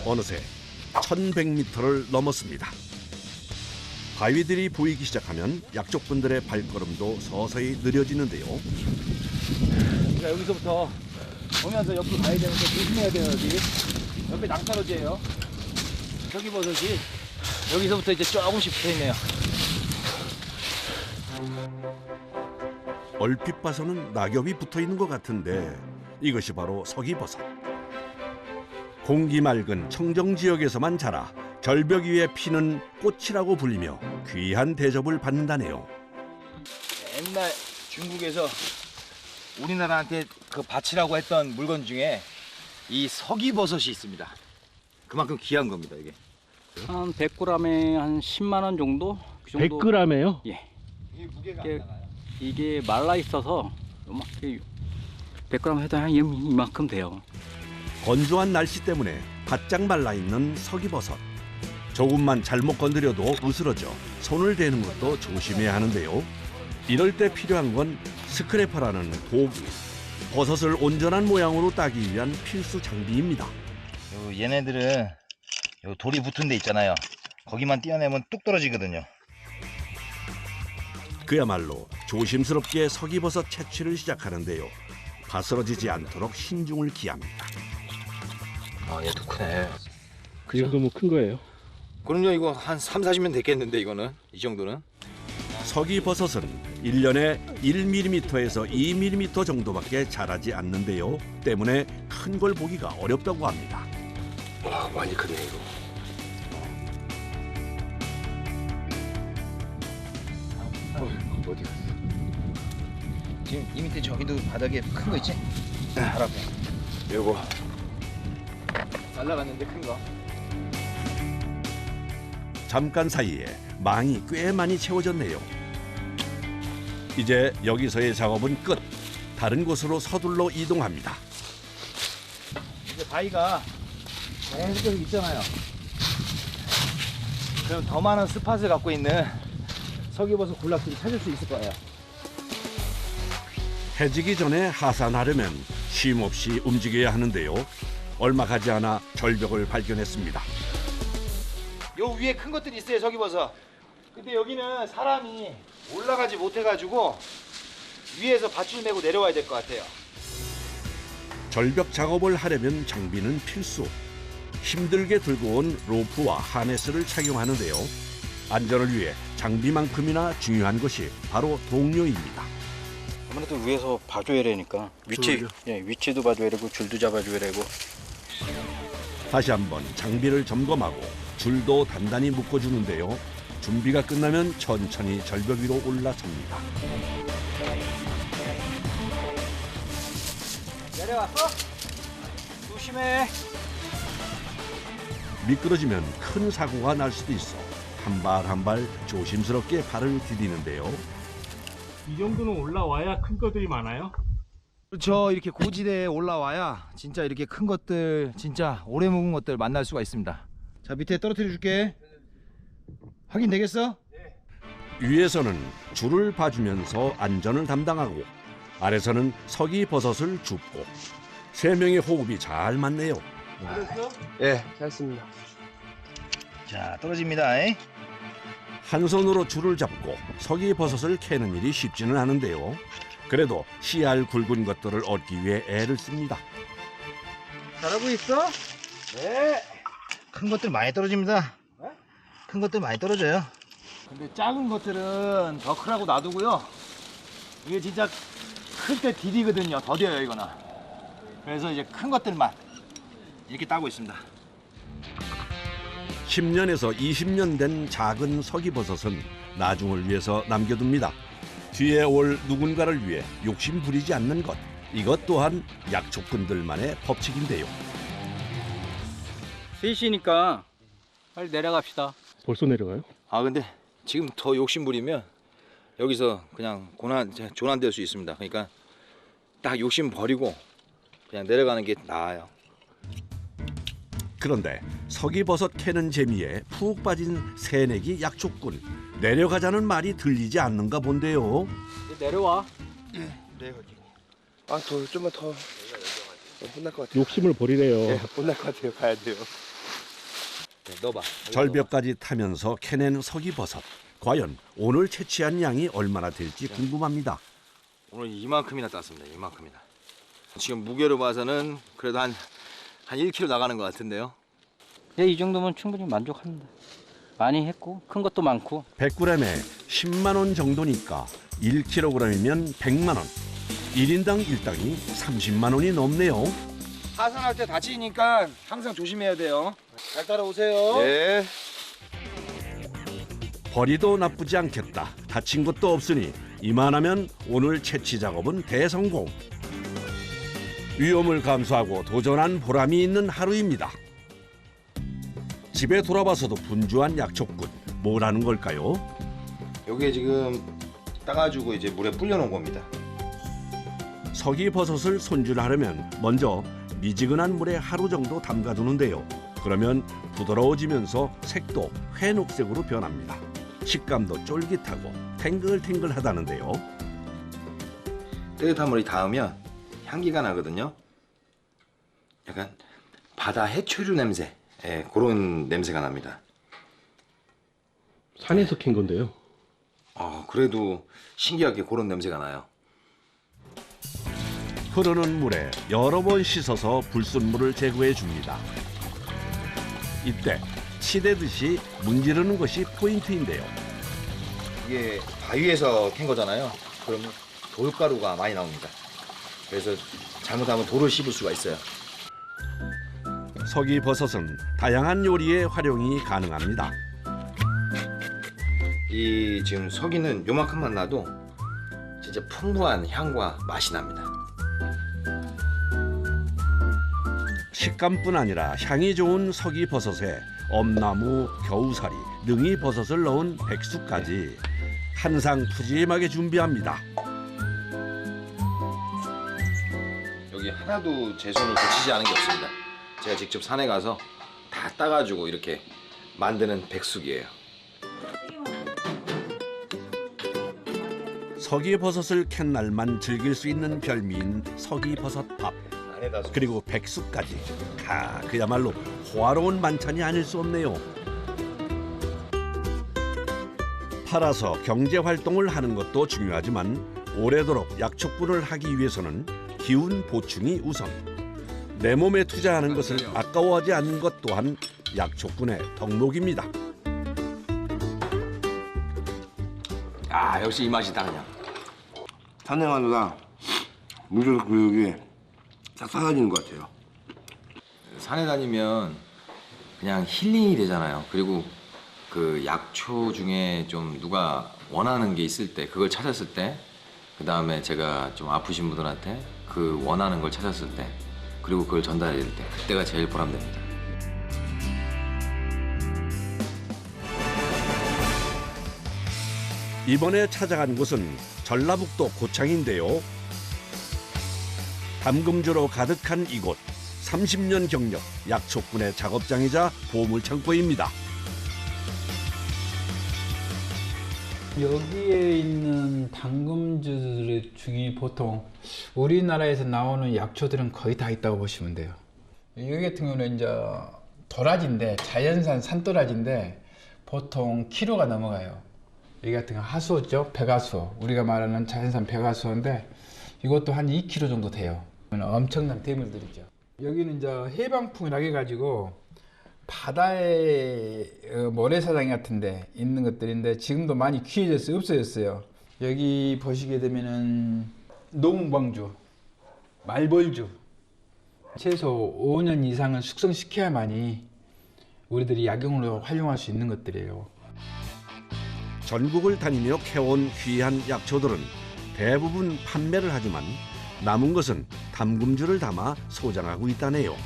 어느새 1100m를 넘었습니다. 바위들이 보이기 시작하면 약족분들의 발걸음도 서서히 느려지는데요. 자, 여기서부터 보면서 옆으로 가야 되는데 조심해야 돼요. 여기 옆에 낭떠러지예요. 서기버섯이 여기서부터 이제 조금씩 붙어있네요. 얼핏 봐서는 낙엽이 붙어있는 것 같은데 이것이 바로 서기버섯. 공기 맑은 청정지역에서만 자라 절벽 위에 피는 꽃이라고 불리며 귀한 대접을 받는다네요. 옛날 중국에서 우리나라한테 그 바치라고 했던 물건 중에 이 서기버섯이 있습니다. 그만큼 귀한 겁니다, 이게. 한 100g에 한 10만 원 정도? 그 정도. 100g에요? 예. 이게 무게가 이게- 안 나가요. 이게 말라 있어서 요만큼 100g 해도 한 이만큼 돼요. 건조한 날씨 때문에 바짝 말라있는 서기버섯. 조금만 잘못 건드려도 으스러져 손을 대는 것도 조심해야 하는데요. 이럴 때 필요한 건 스크래퍼라는 도구. 버섯을 온전한 모양으로 따기 위한 필수 장비입니다. 얘네들은 요 돌이 붙은 데 있잖아요. 거기만 떼어내면 뚝 떨어지거든요. 그야말로 조심스럽게 서기버섯 채취를 시작하는데요. 바스러지지 않도록 신중을 기합니다. 아, 얘도 크네. 그 정도면 큰 거예요. 그럼요, 이거 한 3, 40면 됐겠는데, 이거는. 이 정도는. 서기버섯은 1년에 1mm에서 2mm 정도밖에 자라지 않는데요. 때문에 큰 걸 보기가 어렵다고 합니다. 와, 많이 크네 이거. 어디 갔어? 지금 이 밑에 저기도 바닥에 큰 거 있지? 바로 앞에. 요거 날라갔는데 큰 거. 잠깐 사이에 망이 꽤 많이 채워졌네요. 이제 여기서의 작업은 끝. 다른 곳으로 서둘러 이동합니다. 이제 바위가 계속 여기 있잖아요. 그럼 더 많은 스팟을 갖고 있는 서기버섯 군락들이 찾을 수 있을 거예요. 해지기 전에 하산하려면 쉼없이 움직여야 하는데요. 얼마 가지 않아 절벽을 발견했습니다. 요 위에 큰 것들이 있어요, 서기버섯. 근데 여기는 사람이 올라가지 못해가지고 위에서 밧줄 메고 내려와야 될 것 같아요. 절벽 작업을 하려면 장비는 필수. 힘들게 들고 온 로프와 하네스를 착용하는데요. 안전을 위해 장비만큼이나 중요한 것이 바로 동료입니다. 아무래도 위에서 봐줘야 되니까 위치도 봐줘야 되고 줄도 잡아줘야 되고. 다시 한번 장비를 점검하고 줄도 단단히 묶어주는데요. 준비가 끝나면 천천히 절벽 위로 올라섭니다. 내려왔어? 조심해. 미끄러지면 큰 사고가 날 수도 있어 한 발 한 발 조심스럽게 발을 디디는데요. 이 정도는 올라와야 큰 것들이 많아요? 그렇죠. 이렇게 고지대에 올라와야 진짜 이렇게 큰 것들, 진짜 오래 묵은 것들 만날 수가 있습니다. 자, 밑에 떨어뜨려 줄게. 확인 되겠어? 위에서는 줄을 봐주면서 안전을 담당하고 아래서는 서기버섯을 줍고 세 명의 호흡이 잘 맞네요. 예, 잘했습니다. 자, 떨어집니다. 에? 한 손으로 줄을 잡고 서기버섯을 캐는 일이 쉽지는 않은데요. 그래도 씨알 굵은 것들을 얻기 위해 애를 씁니다. 잘하고 있어? 네. 큰 것들 많이 떨어집니다. 큰 것들 많이 떨어져요. 근데 작은 것들은 더 크라고 놔두고요. 이게 진짜 클 때 딜이거든요. 더뎌요, 이거는. 그래서 이제 큰 것들만 이렇게 따고 있습니다. 10년에서 20년 된 작은 서기버섯은 나중을 위해서 남겨둡니다. 뒤에 올 누군가를 위해 욕심 부리지 않는 것. 이것 또한 약초꾼들만의 법칙인데요. 3시니까 빨리 내려갑시다. 벌써 내려가요? 아, 근데 지금 더 욕심 부리면 여기서 그냥 조난될 수 있습니다. 그러니까 딱 욕심 버리고 그냥 내려가는 게 나아요. 그런데 서기버섯 캐는 재미에 푹 빠진 새내기 약초꾼. 내려가자는 말이 들리지 않는가 본데요. 이제 내려와. 아, 좀만 더 혼날 것 같아요. 욕심을 버리래요. 예, 혼날 것 같아요. 가야 돼요. 넣어봐. 절벽까지 타면서 캐낸 서기버섯. 과연 오늘 채취한 양이 얼마나 될지 궁금합니다. 오늘 이만큼이나 땄습니다. 이만큼이나. 지금 무게로 봐서는 그래도 한 1kg 나가는 것 같은데요. 네, 이 정도면 충분히 만족합니다. 많이 했고 큰 것도 많고. 100g에 10만 원 정도니까 1kg이면 100만 원. 1인당 일당이 30만 원이 넘네요. 하산할 때 다치니까 항상 조심해야 돼요. 잘 따라오세요. 네. 버리도 나쁘지 않겠다. 다친 것도 없으니 이만하면 오늘 채취 작업은 대성공. 위험을 감수하고 도전한 보람이 있는 하루입니다. 집에 돌아와서도 분주한 약초꾼. 뭐라는 걸까요? 여기에 지금 따가지고 이제 물에 불려놓은 겁니다. 서기버섯을 손질하려면 먼저 미지근한 물에 하루 정도 담가두는데요. 그러면 부드러워지면서 색도 회녹색으로 변합니다. 식감도 쫄깃하고 탱글탱글하다는데요. 따뜻한 물이 닿으면 향기가 나거든요. 약간 바다 해초류 냄새, 그런 냄새가 납니다. 산에서 캔 건데요. 그래도 신기하게 그런 냄새가 나요. 흐르는 물에 여러 번 씻어서 불순물을 제거해 줍니다. 이때 치대듯이 문지르는 것이 포인트인데요. 이게 바위에서 캔 거잖아요. 그러면 돌가루가 많이 나옵니다. 그래서 잘못하면 돌을 씹을 수가 있어요. 서기버섯은 다양한 요리에 활용이 가능합니다. 이 지금 서기는 요만큼만 놔도 진짜 풍부한 향과 맛이 납니다. 식감뿐 아니라 향이 좋은 서기버섯에 엄나무, 겨우사리, 능이버섯을 넣은 백숙까지 한상 푸짐하게 준비합니다. 여기 하나도 제 손을 거치지 않은 게 없습니다. 제가 직접 산에 가서 다 따가지고 이렇게 만드는 백숙이에요. 서기버섯을 캔 날만 즐길 수 있는 별미인 서기버섯밥. 그리고 백숙까지. 그야말로 호화로운 반찬이 아닐 수 없네요. 팔아서 경제활동을 하는 것도 중요하지만 오래도록 약초꾼을 하기 위해서는 기운 보충이 우선. 내 몸에 투자하는 것을 아까워하지 않는 것 또한 약초꾼의 덕목입니다. 역시 이 맛이다 그냥. 산행하느라 무릎 근육이 싹 사라지는 것 같아요. 산에 다니면 그냥 힐링이 되잖아요. 그리고 그 약초 중에 좀 누가 원하는 게 있을 때 그걸 찾았을 때, 그 다음에 제가 좀 아프신 분들한테 그 원하는 걸 찾았을 때, 그리고 그걸 전달해 드릴 때, 그때가 제일 보람됩니다. 이번에 찾아간 곳은 전라북도 고창인데요. 담금주로 가득한 이곳, 30년 경력 약초꾼의 작업장이자 보물창고입니다. 여기에 있는 당금주들 중에 보통 우리나라에서 나오는 약초들은 거의 다 있다고 보시면 돼요. 여기 같은 경우는 이제 도라지인데, 자연산 산도라지인데 보통 키로가 넘어가요. 여기 같은 건 하수죠, 백화수. 우리가 말하는 자연산 백화수인데 이것도 한 2kg 정도 돼요. 엄청난 대물들이죠. 여기는 이제 해방풍이라고 해가지고 바다에 모래사장 같은 데 있는 것들인데 지금도 많이 귀해졌어요. 없어졌어요. 여기 보시게 되면은 노문방주, 말벌주 최소 5년 이상은 숙성시켜야만이 우리들이 약용으로 활용할 수 있는 것들이에요. 전국을 다니며 캐온 귀한 약초들은 대부분 판매를 하지만 남은 것은 담금주를 담아 소장하고 있다네요.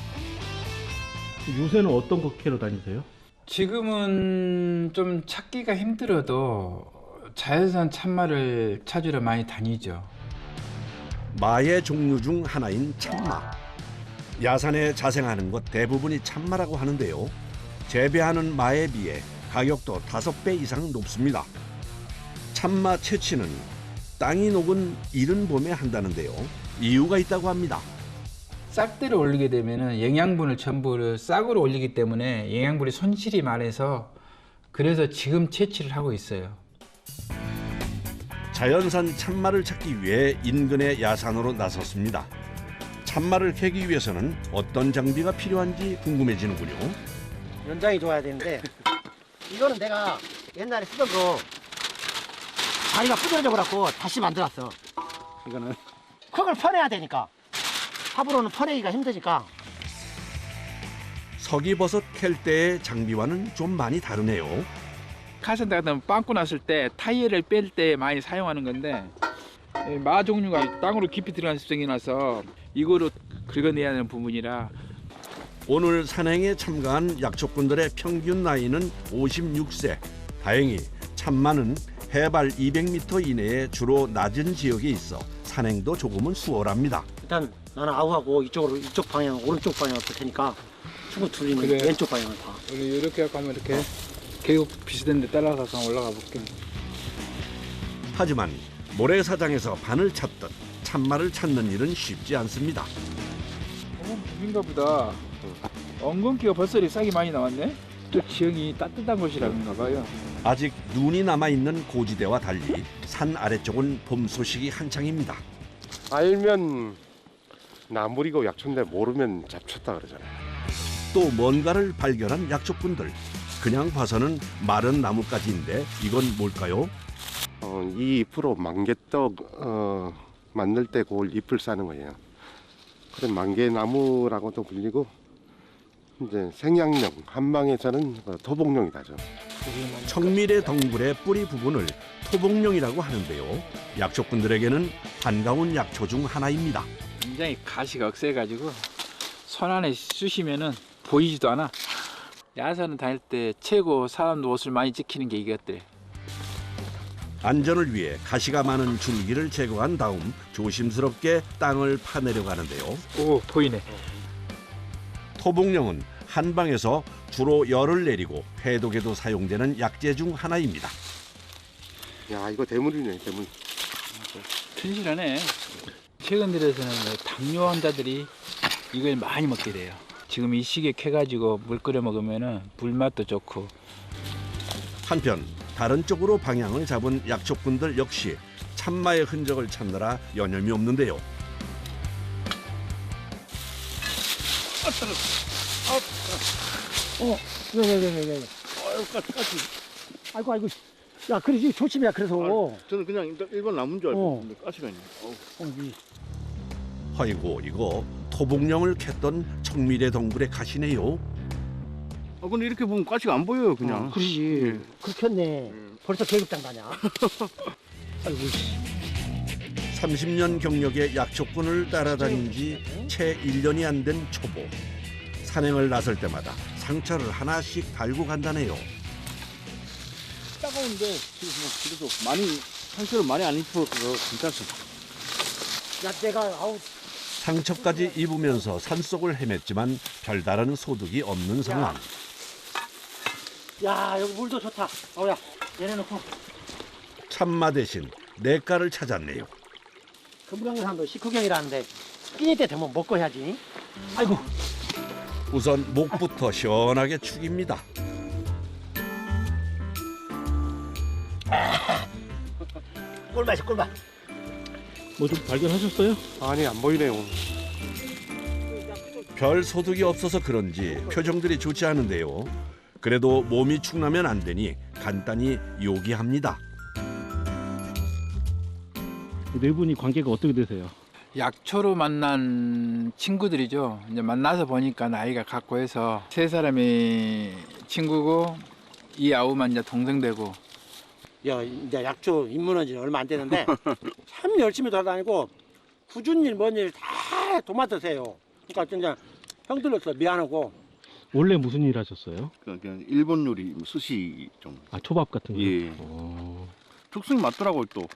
요새는 어떤 거 캐러 다니세요? 지금은 좀 찾기가 힘들어도 자연산 참마를 찾으러 많이 다니죠. 마의 종류 중 하나인 참마. 야산에 자생하는 것 대부분이 참마라고 하는데요. 재배하는 마에 비해 가격도 5배 이상 높습니다. 참마 채취는 땅이 녹은 이른 봄에 한다는데요. 이유가 있다고 합니다. 싹대를 올리게 되면은 영양분을 전부 싹으로 올리기 때문에 영양분이 손실이 많아서 그래서 지금 채취를 하고 있어요. 자연산 참말을 찾기 위해 인근의 야산으로 나섰습니다. 참말을 캐기 위해서는 어떤 장비가 필요한지 궁금해지는군요. 연장이 좋아야 되는데 이거는 내가 옛날에 쓰던 거 다리가 부러져 갖고 다시 만들었어. 이거는 흙을 퍼내야 되니까 합으로는 퍼내기가 힘드니까. 서기버섯 캘 때의 장비와는 좀 많이 다르네요. 카센터 같은 빵꾸 났을 때 타이어를 뺄 때 많이 사용하는 건데 마 종류가 땅으로 깊이 들어간 습성이 나서 이거로 긁어내야 하는 부분이라. 오늘 산행에 참가한 약초꾼들의 평균 나이는 56세. 다행히 참마는 해발 200m 이내에 주로 낮은 지역에 있어 산행도 조금은 수월합니다. 일단 나는 아우하고 이쪽 방향 오른쪽 방향을 볼 테니까 충분 둘리는 그래. 왼쪽 방향을 봐. 우리 이렇게 하면 이렇게 계곡 비슷한 데 따라가서 올라가 볼게. 하지만 모래사장에서 바늘 찾듯 참마를 찾는 일은 쉽지 않습니다. 인가 보다. 엉겅퀴가 벌써 싹이 많이 나왔네. 또 지형이 따뜻한 곳이라는가 봐요. 아직 눈이 남아있는 고지대와 달리 산 아래쪽은 봄 소식이 한창입니다. 알면 나물이고 약초인데 모르면 잡초다 그러잖아요. 또 뭔가를 발견한 약초꾼들. 그냥 봐서는 마른 나뭇가지인데 이건 뭘까요? 이 잎으로 만개떡 만들 때 그걸 잎을 싸는 거예요. 그래 만개나무라고도 불리고 이제 생양령, 한방에서는 토복령이다죠. 청밀의 덩굴의 뿌리 부분을 토복령이라고 하는데요. 약초꾼들에게는 반가운 약초 중 하나입니다. 굉장히 가시가 억세가지고 손 안에 쑤시면은 보이지도 않아. 야산을 다닐 때 최고 사람 옷을 많이 지키는 게 이것들. 안전을 위해 가시가 많은 줄기를 제거한 다음 조심스럽게 땅을 파내려 가는데요. 오, 보이네. 토복령은 한방에서 주로 열을 내리고 해독에도 사용되는 약재 중 하나입니다. 야 이거 대물이네 대물. 튼실하네. 최근 들어서는 당뇨 환자들이 이걸 많이 먹게 돼요. 지금 이 시기에 캐가지고 물 끓여 먹으면은 불맛도 좋고. 한편 다른 쪽으로 방향을 잡은 약초꾼들 역시 참마의 흔적을 찾느라 여념이 없는데요. 왜. 아이고. 야, 그러지 조심해. 그래서. 저는 그냥 일반 나무인 줄 알고 있는데 가시가 있네. 아이고 이거 토복령을 캤던 청밀의 덩굴의 가시네요. 근데 이렇게 보면 가시가 안 보여요 그냥. 그러지. 그렇겠네. 벌써 계급장 가냐? 아이고. 30년 경력의 약초꾼을 따라다닌 지 채 1년이 안 된 초보. 산행을 나설 때마다 상처를 하나씩 달고 간다네요. 따가운데 그래도 상처를 많이 안 입혀서 괜찮습니다. 야, 내가 아우. 상처까지 입으면서 산속을 헤맸지만 별다른 소득이 없는 상황. 야, 여기 물도 좋다. 어야, 내려놓고. 참마 대신 냇가를 찾았네요. 금강산도 식후경이라는데 끼니 때 되면 먹고 해야지. 아이고. 우선 목부터 시원하게 축입니다. 꿀맛이 꿀맛. 뭐 좀 발견하셨어요? 아니 안 보이네요. 별 소득이 없어서 그런지 표정들이 좋지 않은데요. 그래도 몸이 축나면 안 되니 간단히 요기합니다. 네 분이 관계가 어떻게 되세요? 약초로 만난 친구들이죠. 이제 만나서 보니까 나이가 같고 해서 세 사람이 친구고 이 아우만 이제 동생 되고. 야, 이제 약초 입문한 지 얼마 안 되는데 참 열심히 돌아다니고 굳은 일, 뭔 일 다 도맡으세요. 그러니까 진짜 형들로서 미안하고. 원래 무슨 일 하셨어요? 그냥 일본 요리 스시 좀. 아, 초밥 같은 거? 예. 특성이 맞더라고요 또.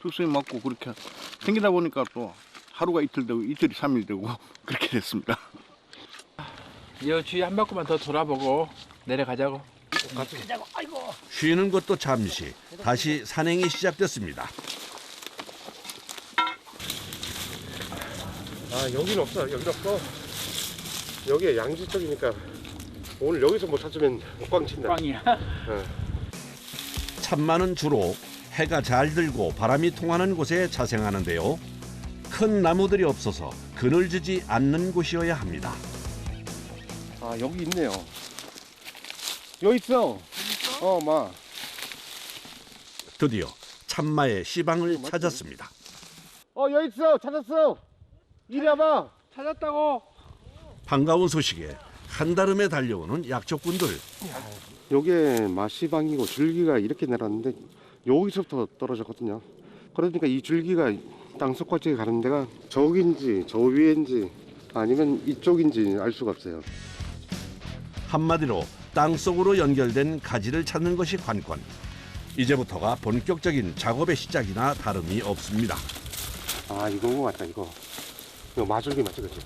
특성이 맞고 그렇게 생기다 보니까 또 하루가 이틀 되고 이틀이 3일 되고 그렇게 됐습니다. 이 주위 한 바퀴만 더 돌아보고 내려가자고. 아이고. 쉬는 것도 잠시 다시 산행이 시작됐습니다. 아 여기는 없어. 여기 없어. 여기에 양지 쪽이니까 오늘 여기서 못 찾으면 꽝 친다. 꽝이야. 참마는 주로 해가 잘 들고 바람이 통하는 곳에 자생하는데요. 큰 나무들이 없어서 그늘지지 않는 곳이어야 합니다. 아 여기 있네요. 여기 있어. 마. 드디어 참마의 시방을 찾았습니다. 여기 있어. 찾았어. 이리 와봐. 찾았다고. 반가운 소식에 한달음에 달려오는 약초꾼들. 요게 마시방이고 줄기가 이렇게 내려왔는데 여기서부터 떨어졌거든요. 그러니까 이 줄기가 땅속까지 가는 데가 저긴지 저 위인지 아니면 이쪽인지 알 수가 없어요. 한마디로 땅속으로 연결된 가지를 찾는 것이 관건. 이제부터가 본격적인 작업의 시작이나 다름이 없습니다. 아 이거 맞다 이거 마줄기 맞지 그치?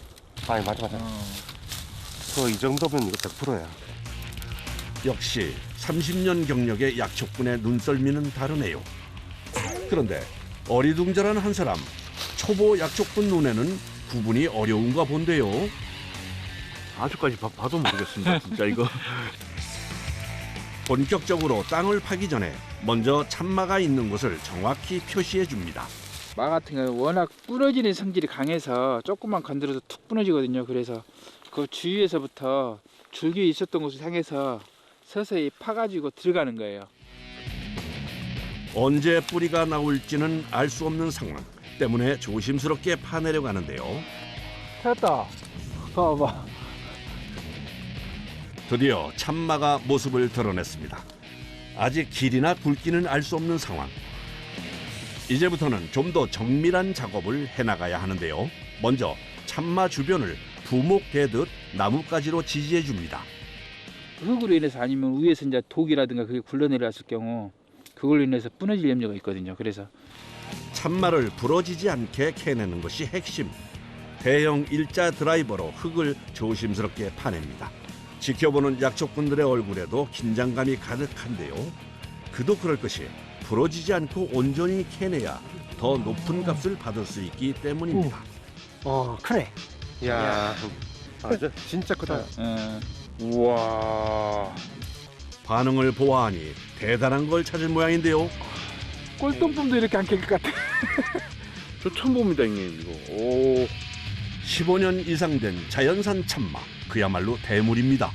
아 맞아. 이 정도면 이거 100%야. 역시 30년 경력의 약초꾼의 눈썰미는 다르네요. 그런데 어리둥절한 한 사람, 초보 약초꾼 눈에는 구분이 어려운가 본데요. 아직까지 봐도 모르겠습니다. 진짜 이거. 본격적으로 땅을 파기 전에 먼저 참마가 있는 곳을 정확히 표시해 줍니다. 마 같은 경우는 워낙 부러지는 성질이 강해서 조금만 건드려도 툭 부러지거든요. 그래서 그 주위에서부터 줄기 있었던 곳을 향해서 서서히 파가지고 들어가는 거예요. 언제 뿌리가 나올지는 알 수 없는 상황 때문에 조심스럽게 파내려 가는데요. 찾았다. 봐봐. 드디어 참마가 모습을 드러냈습니다. 아직 길이나 굵기는 알 수 없는 상황. 이제부터는 좀 더 정밀한 작업을 해나가야 하는데요. 먼저 참마 주변을 부목되듯 나뭇가지로 지지해 줍니다. 흙으로 인해서 아니면 위에서 이제 독이라든가 그게 굴러내려왔을 경우 그걸로 인해서 부러질 염려가 있거든요. 그래서 참마를 부러지지 않게 캐내는 것이 핵심. 대형 일자 드라이버로 흙을 조심스럽게 파냅니다. 지켜보는 약초꾼들의 얼굴에도 긴장감이 가득한데요. 그도 그럴 것이 부러지지 않고 온전히 캐내야 더 높은 값을 받을 수 있기 때문입니다. 크네. 이야. 진짜 크다. 우와. 반응을 보아하니 대단한 걸 찾은 모양인데요. 꼴똥품도 이렇게 안 캘 것 같아. 저 처음 봅니다, 형님 이거. 오. 15년 이상 된 자연산 참마. 그야말로 대물입니다.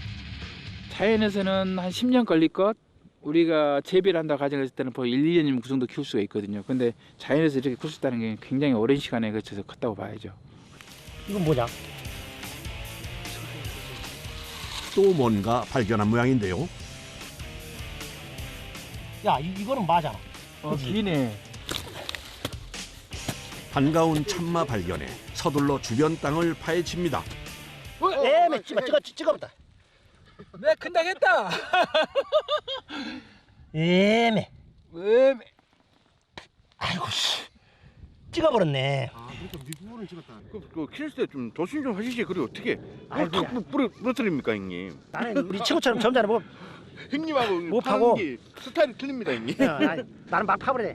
자연에서는 한 10년 걸릴 것. 우리가 재배를 한다 가정했을 때는 거의 1, 2년이면 그 정도 키울 수가 있거든요. 근데 자연에서 이렇게 클 수 있다는 게 굉장히 오랜 시간에 걸쳐서 컸다고 봐야죠. 이건 뭐냐? 또 뭔가 발견한 모양인데요. 야, 이거는 맞아. 기네. 반가운 참마 발견에 서둘러 주변 땅을 파헤칩니다. 애매 찍어봤다. 내가 큰당했다. 애매. 왜? 아이고 씨. 찍어버렸네. 그 킬 때 좀 조심 좀 하시지. 그래 어떻게? 아이, 탁 부러뜨립니까, 형님? 나는 우리 친구처럼 점잖아. 뭐 형님하고 뭐 파는 파고? 게 스타일이 틀립니다, 형님. 나는 막 파버려.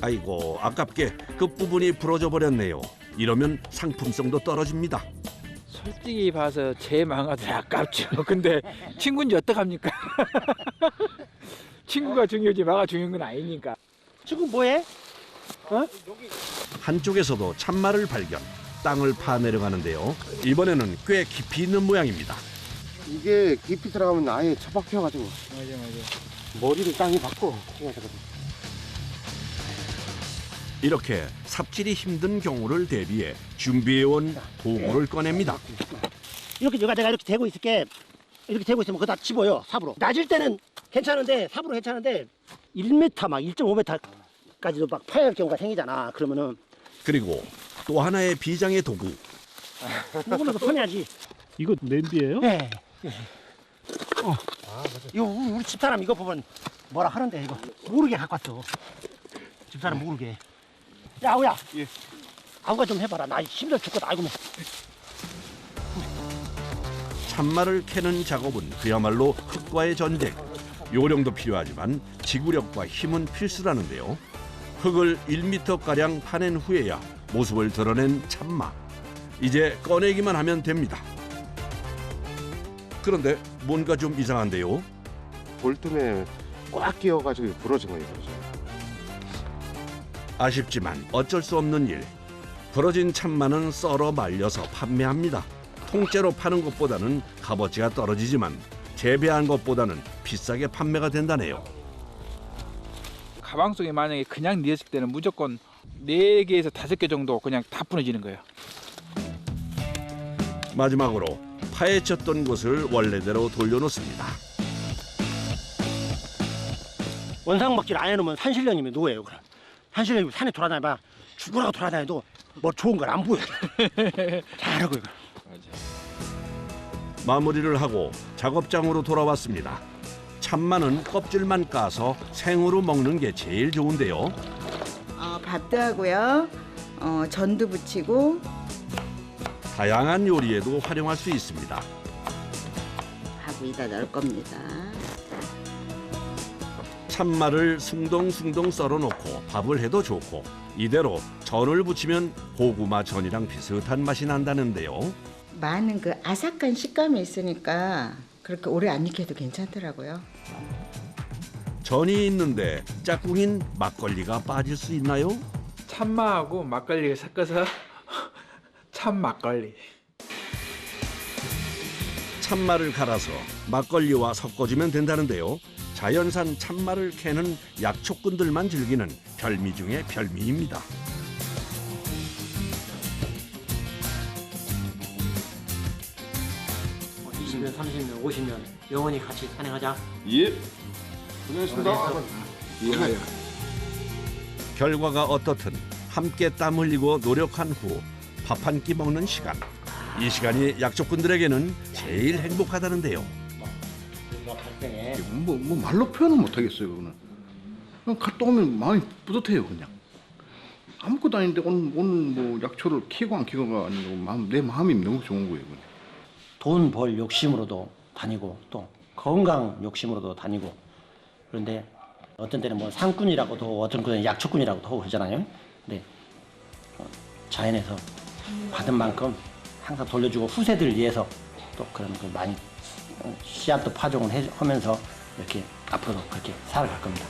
아이고 아깝게 끝부분이 부러져 버렸네요. 이러면 상품성도 떨어집니다. 솔직히 봐서 제 망아도 아깝죠. 근데 친구인지 어떡합니까? 친구가 중요하지 마가 중요한 건 아니니까. 지금 뭐해? 한쪽에서도 참마를 발견. 땅을 파내려가는데요. 이번에는 꽤 깊이 있는 모양입니다. 이게 깊이 들어가면 아예 처박혀가지고 맞아. 머리를 땅에 박고 해야 되거든. 이렇게 삽질이 힘든 경우를 대비해 준비해온 도구를 꺼냅니다. 이렇게 내가 이렇게 대고 있을게. 이렇게 대고 있으면 그거 다 집어요. 삽으로. 낮을 때는 괜찮은데 삽으로 괜찮은데 1m 막 1.5m까지도 막 파야 할 경우가 생기잖아. 그러면은 그리고 또 하나의 비장의 도구. 이걸로 퍼내야지. 이거 냄비예요? 네. 이거 우리 집사람 이거 보면 뭐라 하는데 이거 모르게 갖고 왔어. 집사람 모르게. 야, 아우야. 예. 아우가 좀 해봐라. 나 힘들어 죽겠다. 아이고. 참마를 캐는 작업은 그야말로 흙과의 전쟁. 요령도 필요하지만 지구력과 힘은 필수라는데요. 흙을 1m가량 파낸 후에야 모습을 드러낸 참마. 이제 꺼내기만 하면 됩니다. 그런데 뭔가 좀 이상한데요. 볼틈에 꽉 끼어가지고 부러진 거예요. 부러진 거. 아쉽지만 어쩔 수 없는 일. 부러진 참마는 썰어 말려서 판매합니다. 통째로 파는 것보다는 값어치가 떨어지지만 재배한 것보다는 비싸게 판매가 된다네요. 가방 속에 만약에 그냥 넣었을 때는 무조건 4개에서 5개 정도 그냥 다 부러지는 거예요. 마지막으로 파헤쳤던 곳을 원래대로 돌려놓습니다. 원상복질 안 해놓으면 산신령님이 노예요. 그럼 산신령님이 산에 돌아다녀봐 죽으라고 돌아다녀도 뭐 좋은 걸 안 보여. 잘하고 이거. 마무리를 하고 작업장으로 돌아왔습니다. 참마는 껍질만 까서 생으로 먹는 게 제일 좋은데요. 밥도 하고요. 전도 부치고. 다양한 요리에도 활용할 수 있습니다. 밥 위에다 넣을 겁니다. 참마를 숭덩숭덩 썰어놓고 밥을 해도 좋고 이대로 전을 부치면 고구마 전이랑 비슷한 맛이 난다는데요. 많은 그 아삭한 식감이 있으니까 그렇게 오래 안 익혀도 괜찮더라고요. 전이 있는데 짝꿍인 막걸리가 빠질 수 있나요? 참마하고 막걸리를 섞어서 참 막걸리. 참마를 갈아서 막걸리와 섞어주면 된다는데요. 자연산 참마를 캐는 약초꾼들만 즐기는 별미 중의 별미입니다. 20년, 30년, 50년 영원히 같이 산행하자. 예. 고생했습니다. 예. 결과가 어떻든 함께 땀 흘리고 노력한 후 밥 한 끼 먹는 시간. 이 시간이 약초꾼들에게는 제일 행복하다는데요. 뭐 말로 표현은 못하겠어요. 그거는 그냥 갔다 오면 마음이 뿌듯해요. 그냥 아무것도 아닌데 오늘 뭐 약초를 키고 안 키고가 아니고 내 마음이 너무 좋은 거예요. 그냥. 돈 벌 욕심으로도 다니고 또 건강 욕심으로도 다니고 그런데 어떤 때는 뭐 상꾼이라고도 어떤 때는 약초꾼이라고도 하고 그러잖아요. 근데 자연에서 받은 만큼 항상 돌려주고 후세들을 위해서 또 그런 그 많이 씨앗도 파종을 하면서 이렇게 앞으로도 그렇게 살아갈 겁니다.